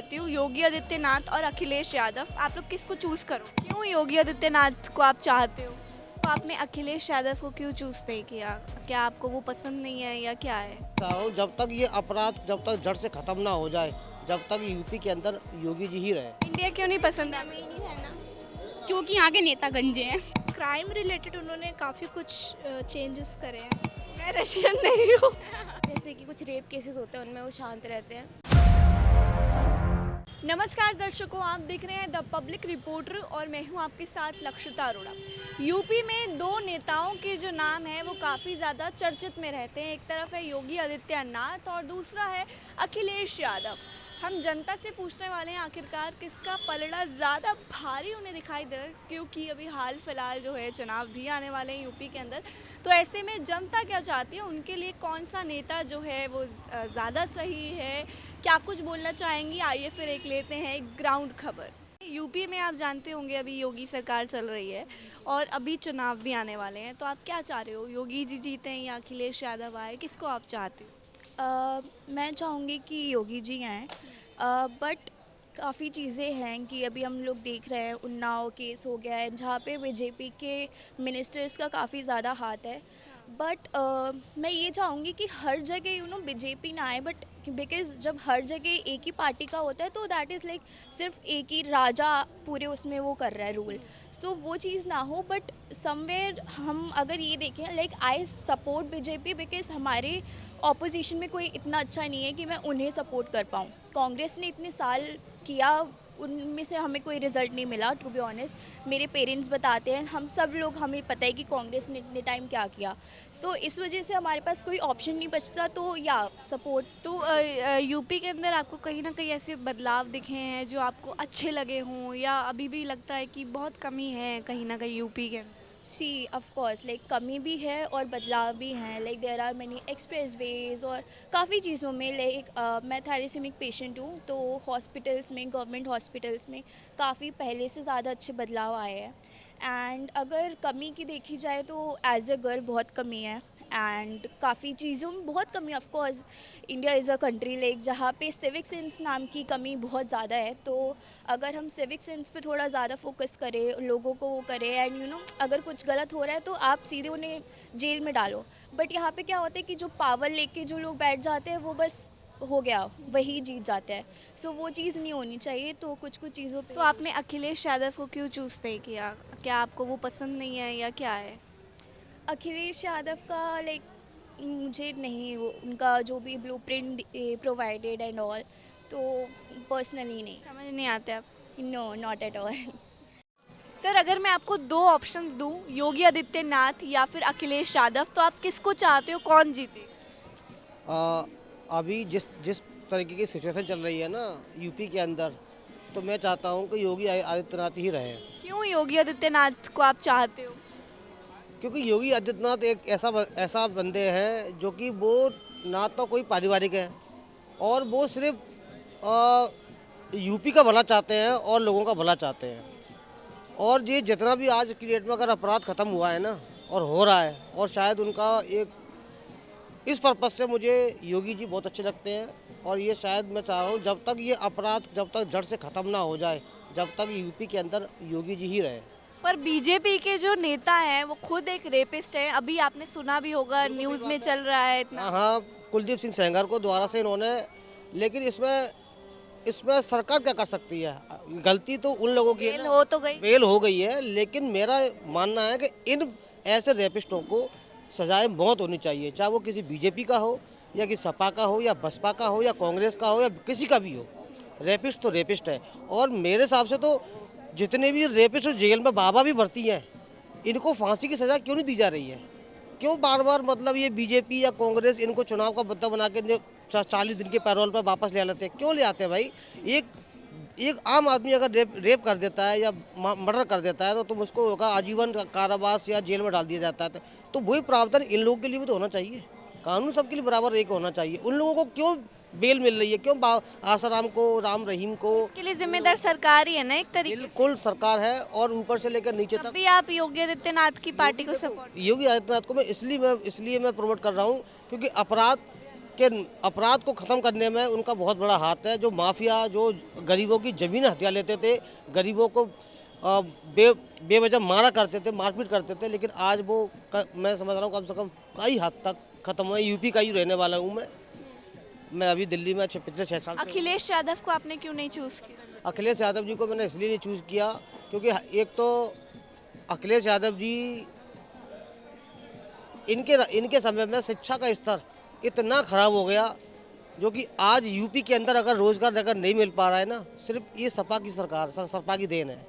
कहती हूँ योगी आदित्यनाथ और अखिलेश यादव, आप लोग किसको चूज करो? क्यों योगी आदित्यनाथ को आप चाहते हो? तो आपने अखिलेश यादव को क्यों चूज नहीं किया? क्या आपको वो पसंद नहीं है या क्या है? चाह रहा हूँ जब तक ये अपराध जब तक जड़ से खत्म ना हो जाए, जब तक यूपी के अंदर योगी जी ही रहे। इंडिया क्यों नहीं पसंद है? क्योंकि यहाँ के नेता गंजे हैं। क्राइम रिलेटेड उन्होंने काफ़ी कुछ चेंजेस करे हैं। मैं रशियन नहीं हूँ। जैसे कि कुछ रेप केसेस होते हैं उनमें वो शांत रहते हैं। नमस्कार दर्शकों, आप देख रहे हैं द पब्लिक रिपोर्टर और मैं हूं आपके साथ लक्षिता अरोड़ा। यूपी में दो नेताओं के जो नाम है वो काफ़ी ज़्यादा चर्चित में रहते हैं। एक तरफ है योगी आदित्यनाथ और दूसरा है अखिलेश यादव। हम जनता से पूछने वाले हैं आखिरकार किसका पलड़ा ज़्यादा भारी उन्हें दिखाई दे रहा है, क्योंकि अभी हाल फिलहाल जो है चुनाव भी आने वाले हैं यूपी के अंदर। तो ऐसे में जनता क्या चाहती है, उनके लिए कौन सा नेता जो है वो ज़्यादा सही है? क्या आप कुछ बोलना चाहेंगी? आइए फिर एक लेते हैं एक ग्राउंड खबर। यूपी में आप जानते होंगे अभी योगी सरकार चल रही है और अभी चुनाव भी आने वाले हैं, तो आप क्या चाह रहे हो, योगी जी जीते या अखिलेश यादव आए, किसको आप चाहते हो? मैं चाहूँगी कि योगी जी आएँ, बट काफ़ी चीज़ें हैं कि अभी हम लोग देख रहे हैं उन्नाव केस हो गया है जहाँ पे बीजेपी के मिनिस्टर्स का काफ़ी ज़्यादा हाथ है। बट मैं ये चाहूँगी कि हर जगह बीजेपी ना आए, बट बिकॉज़ जब हर जगह एक ही पार्टी का होता है तो दैट इज़ लाइक सिर्फ एक ही राजा पूरे उसमें वो कर रहा है रूल। सो वो चीज़ ना हो, बट समवेयर हम अगर ये देखें like I support BJP because हमारे ऑपोजिशन में कोई इतना अच्छा नहीं है कि मैं उन्हें सपोर्ट कर पाऊँ। कांग्रेस ने इतने साल किया, उनमें से हमें कोई रिजल्ट नहीं मिला टू बी ऑनेस्ट। मेरे पेरेंट्स बताते हैं, हम सब लोग हमें पता है कि कांग्रेस ने इतने टाइम क्या किया। सो इस वजह से हमारे पास कोई ऑप्शन नहीं बचता, तो या सपोर्ट। तो यूपी के अंदर आपको कहीं ना कहीं ऐसे बदलाव दिखे हैं जो आपको अच्छे लगे हों, या अभी भी लगता है कि बहुत कमी है कहीं ना कहीं यूपी के अंदर? सी ऑफ कोर्स लाइक कमी भी है और बदलाव भी हैं। Like there are many express ways और काफ़ी चीज़ों में। लाइक मैं थैलेसीमिक पेशेंट हूँ, तो हॉस्पिटल्स में, गवर्नमेंट हॉस्पिटल्स में काफ़ी पहले से ज़्यादा अच्छे बदलाव आए हैं। एंड अगर कमी की देखी जाए तो एज अ गर्ल बहुत कमी है। एंड काफ़ी चीज़ों में बहुत कमी of course. India is a country like जहाँ पे सिविक सेंस नाम की कमी बहुत ज़्यादा है। तो अगर हम सिविक सेंस पे थोड़ा ज़्यादा फोकस करें, लोगों को वो करें, एंड अगर कुछ गलत हो रहा है तो आप सीधे उन्हें जेल में डालो। बट यहाँ पे क्या होता है कि जो पावर लेके जो लोग बैठ जाते हैं वो बस हो गया, वही जीत जाते हैं। सो वो चीज़ नहीं होनी चाहिए। तो कुछ कुछ चीज़ों पे तो आपने अखिलेश यादव को क्यों चूज नहीं किया? क्या आपको वो पसंद नहीं है या क्या है? अखिलेश यादव का लाइक मुझे नहीं, वो उनका जो भी ब्लूप्रिंट प्रोवाइडेड एंड ऑल, तो पर्सनली नहीं। समझ नहीं आते आप? No, not at all. Sir, अगर मैं आपको दो ऑप्शंस दूं, योगी आदित्यनाथ या फिर अखिलेश यादव, तो आप किसको चाहते हो, कौन जीते? आ, अभी जिस जिस तरीके की सिचुएशन चल रही है ना यूपी के अंदर, तो मैं चाहता हूँ कि योगी आदित्यनाथ ही रहे। क्यों योगी आदित्यनाथ को आप चाहते हो? क्योंकि योगी आदित्यनाथ एक ऐसा बंदे हैं जो कि वो ना तो कोई पारिवारिक है, और वो सिर्फ यूपी का भला चाहते हैं और लोगों का भला चाहते हैं। और ये जितना भी आज की डेट में अगर अपराध खत्म हुआ है ना, और हो रहा है, और शायद उनका एक इस पर्पज़ से मुझे योगी जी बहुत अच्छे लगते हैं। और ये शायद मैं चाह रहा हूँ जब तक ये अपराध जब तक जड़ से ख़त्म ना हो जाए, जब तक यूपी के अंदर योगी जी ही रहे। पर बीजेपी के जो नेता हैं वो खुद एक रेपिस्ट है, अभी आपने सुना भी होगा, न्यूज़ में चल रहा है इतना। हाँ हाँ, कुलदीप सिंह सेंगर को दोबारा से इन्होंने, लेकिन इसमें इसमें सरकार क्या कर सकती है? गलती तो उन लोगों की है फेल ना। हो तो गई। फेल हो गई है, लेकिन मेरा मानना है कि इन ऐसे रेपिस्टों को सजाए मौत होनी चाहिए, चाहे वो किसी बीजेपी का हो, या कि सपा का हो, या बसपा का हो, या कांग्रेस का हो, या किसी का भी हो। रेपिस्ट तो रेपिस्ट है। और मेरे हिसाब से तो जितने भी रेपिस्ट जेल में बाबा भी भर्ती हैं, इनको फांसी की सज़ा क्यों नहीं दी जा रही है? क्यों बार बार मतलब ये बीजेपी या कांग्रेस इनको चुनाव का मुद्दा बना के 40 दिन के पैरोल पर वापस ले लेते हैं? क्यों ले आते हैं भाई? एक एक आम आदमी अगर रेप कर देता है या मर्डर कर देता है, तो तुम उसको होगा आजीवन कारावास या जेल में डाल दिया जाता है। तो वही प्रावधान इन लोगों के लिए भी तो होना चाहिए। कानून सबके लिए बराबर एक होना चाहिए। उन लोगों को क्यों बेल मिल रही है? क्यों आसाराम को, राम रहीम को? इसके लिए जिम्मेदार सरकार ही है ना एक तरीके से। बिल्कुल सरकार है, और ऊपर से लेकर नीचे तब तक। भी आप योगी आदित्यनाथ की पार्टी को सपोर्ट? योगी आदित्यनाथ को मैं इसलिए मैं प्रमोट कर रहा हूँ क्योंकि अपराध कि अपराध को ख़त्म करने में उनका बहुत बड़ा हाथ है। जो माफिया जो गरीबों की ज़मीन हथिया लेते थे, गरीबों को बेवजह मारा करते थे, मारपीट करते थे, लेकिन आज वो मैं समझ रहा हूँ कम से कम कई हद तक ख़त्म हुआ। यूपी का ही रहने वाला हूँ मैं अभी दिल्ली में पिछले 6 साल से। अखिलेश यादव को आपने क्यों नहीं चूज़ किया? अखिलेश यादव जी को मैंने इसलिए नहीं चूज़ किया क्योंकि एक तो अखिलेश यादव जी इनके समय में शिक्षा का स्तर इतना खराब हो गया, जो कि आज यूपी के अंदर अगर रोजगार अगर नहीं मिल पा रहा है ना, सिर्फ ये सपा की सरकार सपा की देन है।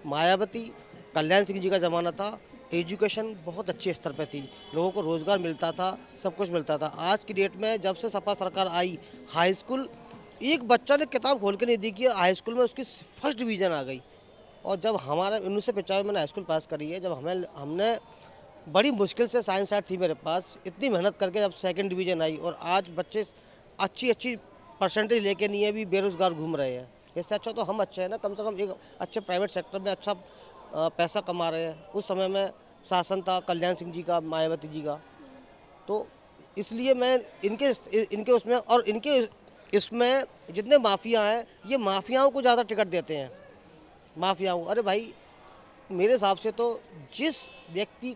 मायावती, कल्याण सिंह जी का ज़माना था, एजुकेशन बहुत अच्छे स्तर पे थी, लोगों को रोजगार मिलता था, सब कुछ मिलता था। आज की डेट में जब से सपा सरकार आई, हाई स्कूल एक बच्चा ने किताब खोल के नहीं देखी है, हाई स्कूल में उसकी फर्स्ट डिवीज़न आ गई। और जब हमारा 1995 मैंने हाई स्कूल पास करी है, जब हमने बड़ी मुश्किल से साइंस आर्ट थी मेरे पास, इतनी मेहनत करके जब सेकंड डिवीज़न आई और आज बच्चे अच्छी परसेंटेज लेके नहीं है, भी बेरोज़गार घूम रहे हैं। इससे अच्छा तो हम अच्छे हैं ना, कम से कम एक अच्छे प्राइवेट सेक्टर में अच्छा पैसा कमा रहे हैं। उस समय में शासन था कल्याण सिंह जी का, मायावती जी का, तो इसलिए मैं इनके उसमें और इनके इसमें जितने माफिया हैं, ये माफियाओं को ज़्यादा टिकट देते हैं। माफियाओं, अरे भाई मेरे हिसाब से तो जिस व्यक्ति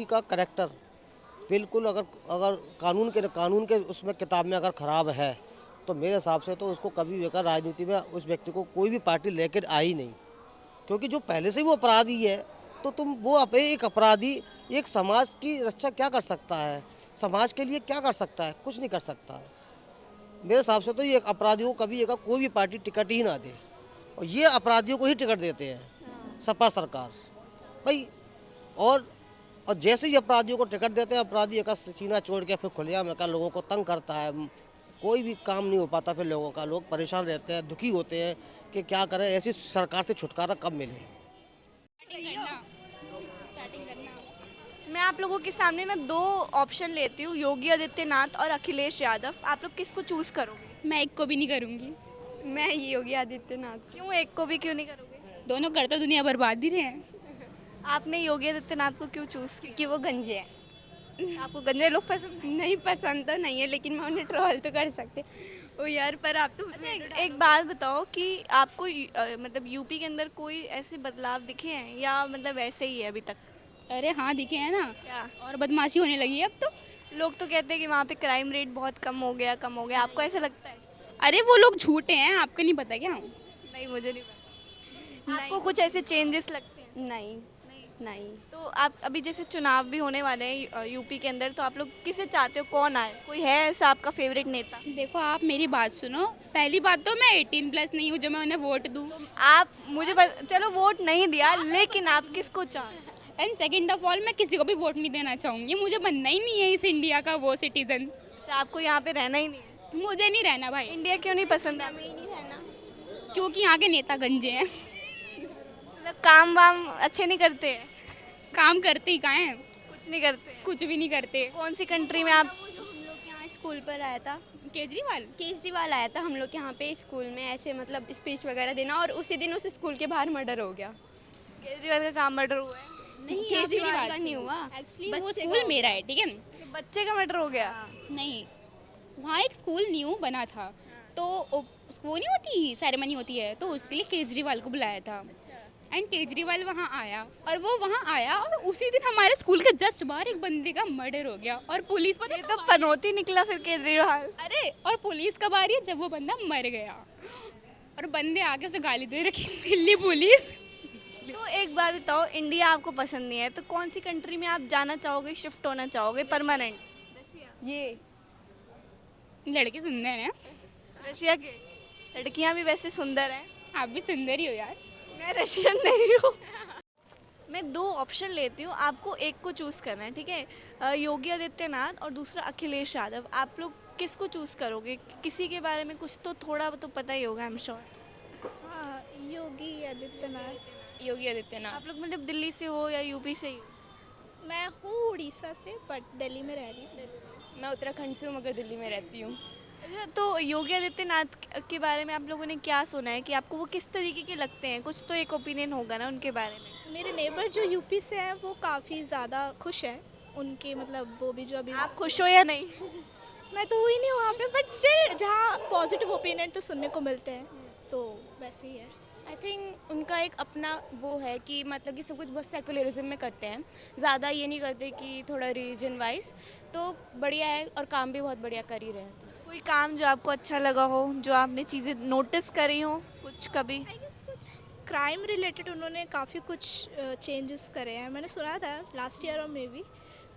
का करैक्टर बिल्कुल अगर कानून के उसमें किताब में अगर ख़राब है, तो मेरे हिसाब से तो उसको कभी भी राजनीति में उस व्यक्ति को कोई भी पार्टी लेकर आई नहीं। क्योंकि जो पहले से वो अपराधी है, तो तुम वो एक अपराधी एक समाज की रक्षा क्या कर सकता है, समाज के लिए क्या कर सकता है? कुछ नहीं कर सकता है। मेरे हिसाब से तो ये अपराधियों को कभी कोई भी पार्टी टिकट ही ना दे, और ये अपराधियों को ही टिकट देते हैं सपा सरकार भाई। और जैसे ही अपराधियों को टिकट देते हैं, अपराधी एक सीना छोड़ के फिर खुलेआम लोगों को तंग करता है, कोई भी काम नहीं हो पाता, फिर लोगों का लोग परेशान रहते हैं, दुखी होते हैं कि क्या करें, ऐसी सरकार से छुटकारा कब मिले। मैं आप लोगों के सामने ना 2 ऑप्शन लेती हूँ, योगी आदित्यनाथ और अखिलेश यादव। आप लोग किसको चूज़ करोगे? मैं एक को भी नहीं करूँगी। मैं योगी आदित्यनाथ। क्यों एक को भी क्यों नहीं करोगे? दोनों करते दुनिया बर्बाद ही रहे हैं। आपने योगी आदित्यनाथ को क्यों चूज़ किया? कि वो गंजे हैं। आपको गंजे लोग पसंद हैं? नहीं पसंद तो नहीं है, लेकिन मैं उन्हें ट्रोल तो कर सकते। ओ यार, पर आप तो एक बात बताओ कि आपको मतलब यूपी के अंदर कोई ऐसे बदलाव दिखे हैं या मतलब वैसे ही है अभी तक? अरे हाँ, दिखे हैं ना, क्या? और बदमाशी होने लगी है अब तो। लोग तो कहते हैं कि वहाँ पे क्राइम रेट बहुत कम हो गया। आपको ऐसा लगता है? अरे वो लोग झूठे हैं, आपको नहीं पता क्या? नहीं, मुझे नहीं पता। आपको कुछ ऐसे चेंजेस लगते हैं? नहीं। तो आप अभी जैसे चुनाव भी होने वाले हैं यूपी के अंदर, तो आप लोग किसे चाहते हो, कौन आए? कोई है ऐसा आपका फेवरेट नेता? देखो आप मेरी बात सुनो, पहली बात तो मैं 18+ नहीं हूँ जो मैं उन्हें वोट दूँ। आप मुझे चलो वोट नहीं दिया, लेकिन आप किसको चाहते? एंड सेकेंड ऑफ ऑल, मैं किसी को भी वोट नहीं देना चाहूँगी। मुझे बनना ही नहीं है इस इंडिया का वो सिटीजन। तो आपको यहाँ पे रहना ही नहीं है? मुझे नहीं रहना भाई। इंडिया क्यों नहीं पसंद है? क्योंकि यहाँ के नेता गंजे हैं। मतलब काम वाम अच्छे नहीं करते हैं? काम करते ही कहाँ हैं, कुछ नहीं करते? कुछ भी नहीं करते। कौन सी कंट्री में आप? हम लोग के यहाँ स्कूल पर आया था, केजरीवाल आया था हम लोग के यहाँ पे स्कूल में ऐसे मतलब स्पीच वगैरह देना, और उसी दिन उस स्कूल के बाहर मर्डर हो गया। केजरीवाल का काम मर्डर हुआ है? नहीं, केजरीवाल का नहीं हुआ। एक्चुअली वो स्कूल मेरा है, ठीक है। तो बच्चे का मर्डर हो गया? नहीं, वहाँ एक स्कूल न्यू बना था, तो वो नहीं होती सेरेमनी होती है, तो उसके लिए केजरीवाल को बुलाया था। एंड केजरीवाल वहाँ आया, और उसी दिन हमारे स्कूल के जस्ट बाहर एक बंदे का मर्डर हो गया, और पुलिस ये तो पनौती निकला फिर केजरीवाल। अरे और पुलिस कब आ रही है जब वो बंदा मर गया, और बंदे आके उसे गाली दे रखी, दिल्ली पुलिस। तो एक बात बताओ, इंडिया आपको पसंद नहीं है तो कौन सी कंट्री में आप जाना चाहोगे, शिफ्ट होना चाहोगे परमानेंट? ये लड़के सुंदर हैं। रशिया के? लड़कियां भी वैसे सुंदर हैं। आप भी सुंदर ही हो यार। मैं रशियन नहीं हूँ। मैं 2 ऑप्शन लेती हूँ, आपको एक को चूज़ करना है, ठीक है? योगी आदित्यनाथ और दूसरा अखिलेश यादव। आप लोग किसको चूज़ करोगे? किसी के बारे में कुछ तो थोड़ा तो पता ही होगा, आई एम श्योर। हाँ, योगी आदित्यनाथ। आप लोग मतलब दिल्ली से हो या यूपी से ही? मैं हूँ उड़ीसा से, बट दिल्ली में रह रही हूँ। मैं उत्तराखंड से हूँ मगर दिल्ली में रहती हूँ। अच्छा, तो योगी आदित्यनाथ के बारे में आप लोगों ने क्या सुना है कि आपको वो किस तरीके के लगते हैं? कुछ तो एक ओपिनियन होगा ना उनके बारे में। मेरे नेबर जो यूपी से हैं वो काफ़ी ज़्यादा खुश हैं उनके मतलब वो भी जो अभी आप खुश हो या नहीं? मैं तो हुई नहीं वहाँ पे बट स्टिल जहाँ पॉजिटिव ओपिनियन तो सुनने को मिलते हैं तो वैसे ही है। आई थिंक उनका एक अपना वो है कि मतलब कि सब कुछ बहुत सेकुलरिज्म में करते हैं, ज़्यादा ये नहीं करते कि थोड़ा रिलीजन वाइज, तो बढ़िया है और काम भी बहुत बढ़िया कर ही रहे हैं। कोई काम जो आपको अच्छा लगा हो, जो आपने चीज़ें नोटिस करी हो कुछ कभी? आई गेस कुछ क्राइम रिलेटेड उन्होंने काफ़ी कुछ चेंजेस करे हैं, मैंने सुना था लास्ट ईयर और मे बी,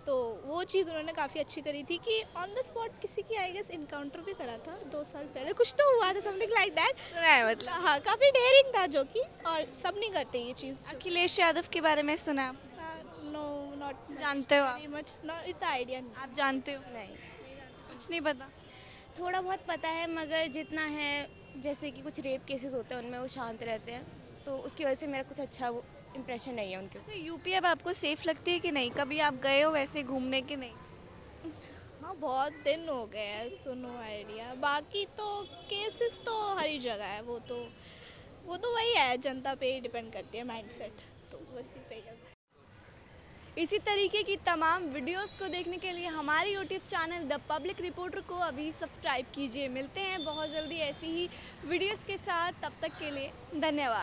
तो वो चीज़ उन्होंने काफ़ी अच्छी करी थी कि ऑन द स्पॉट किसी की आई गेस इनकाउंटर भी करा था 2 साल पहले, कुछ तो हुआ था समथिंग लाइक दैट। सुना है मतलब। हाँ काफ़ी डेयरिंग था जो कि और सब नहीं करते ये चीज़। अखिलेश यादव के बारे में सुना आप? नो नॉट जानते हो आप? वेरी मच, नॉट इतना आइडिया नहीं। आप जानते हो? नहीं, कुछ नहीं पता। थोड़ा बहुत पता है मगर जितना है, जैसे कि कुछ रेप केसेस होते हैं उनमें वो शांत रहते हैं, तो उसकी वजह से मेरा कुछ अच्छा वो इम्प्रेशन नहीं है उनके। तो यूपी अब आपको सेफ लगती है कि नहीं? कभी आप गए हो वैसे घूमने के नहीं? हाँ बहुत दिन हो गए हैं, सुनो आइडिया। बाकी तो केसेस तो हर ही जगह है, वो तो वही है, जनता पे ही डिपेंड करती है माइंडसेट, तो उसी पे ही है। इसी तरीके की तमाम वीडियोस को देखने के लिए हमारे YouTube channel the public reporter को अभी सब्सक्राइब कीजिए। मिलते हैं बहुत जल्दी ऐसी ही वीडियोस के साथ, तब तक के लिए धन्यवाद।